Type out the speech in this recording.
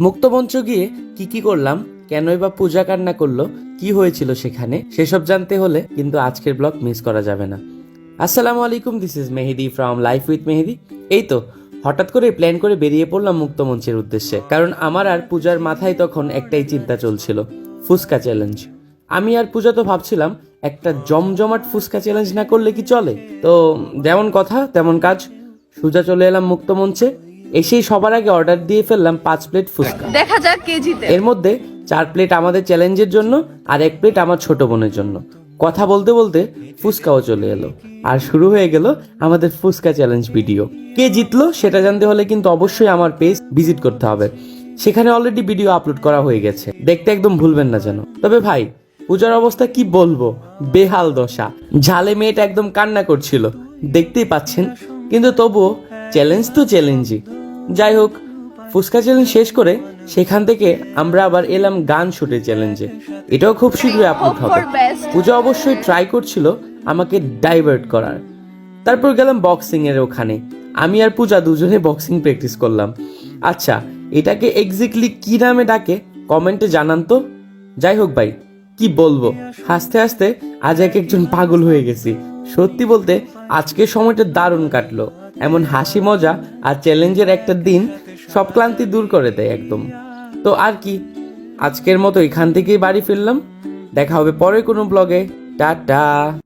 মুক্তমঞ্চ গিয়ে কি করলাম, কেনই বা পূজা কান্না করলো, কি হয়েছিল সেখানে, সেসব জানতে হলে কিন্তু আজকের ব্লগ মিস করা যাবে না। আসসালামু আলাইকুম, this is Mehedi from life with Mehedi. এই তো হঠাৎ করে প্ল্যান করে বেরিয়ে পড়লাম মুক্তমঞ্চের উদ্দেশ্যে, কারণ আমার আর পূজার মাথায় তখন একটাই চিন্তা চলছিল, ফুচকা চ্যালেঞ্জ। আমি আর পূজা তো ভাবছিলাম একটা জমজমাট ফুচকা চ্যালেঞ্জ না করলে কি চলে। তো যেমন কথা তেমন কাজ, সোজা চলে এলাম মুক্তমঞ্চে। এসেই সবার আগে অর্ডার দিয়ে ফেললাম 5 প্লেট ফুচকা। দেখা যাক কে জিতে। এর মধ্যে 4 প্লেট আমাদের চ্যালেঞ্জের জন্য আর 1 প্লেট আমার ছোট বোনের জন্য। কথা বলতে বলতে ফুচকাও চলে এলো, আর শুরু হয়ে গেল আমাদের ফুচকা চ্যালেঞ্জ ভিডিও। কে জিতলো সেটা জানতে হলে কিন্তু অবশ্যই আমার পেজ ভিজিট করতে হবে, সেখানে অলরেডি ভিডিও আপলোড করা হয়ে গেছে, দেখতে একদম ভুলবেন না যেন। তবে ভাই, পূজার অবস্থা কি বলবো, বেহাল দশা। ঝালে মেয়েটা একদম কান্না করছিল, দেখতেই পাচ্ছেন। কিন্তু তবুও চ্যালেঞ্জ তো চ্যালেঞ্জই। যাই হোক, ফুচকা চ্যালেঞ্জ শেষ করে সেখান থেকে আমরা আবার এলাম গান শুটের চ্যালেঞ্জে। এটাও খুব শীঘ্রই আপলোড হবে। পূজা অবশ্যই ট্রাই করছিল আমাকে ডাইভার্ট করার। তারপর গেলাম বক্সিং এর ওখানে, আমি আর পূজা দুজনে বক্সিং প্র্যাকটিস করলাম। আচ্ছা, এটাকে এক্স্যাক্টলি কি নামে ডাকে কমেন্টে জানান তো। যাই হোক ভাই, কি বলবো, হাসতে হাসতে আজ একজন পাগল হয়ে গেছি। সত্যি বলতে আজকের সময়টা দারুণ কাটলো। এমন হাসি মজা আর চ্যালেঞ্জের একটা দিন সব ক্লান্তি দূর করে দেয় একদম। তো আর কি, আজকের মতো এখান থেকেই বাড়ি ফিরলাম। দেখা হবে পরে কোনো ব্লগে। টাটা।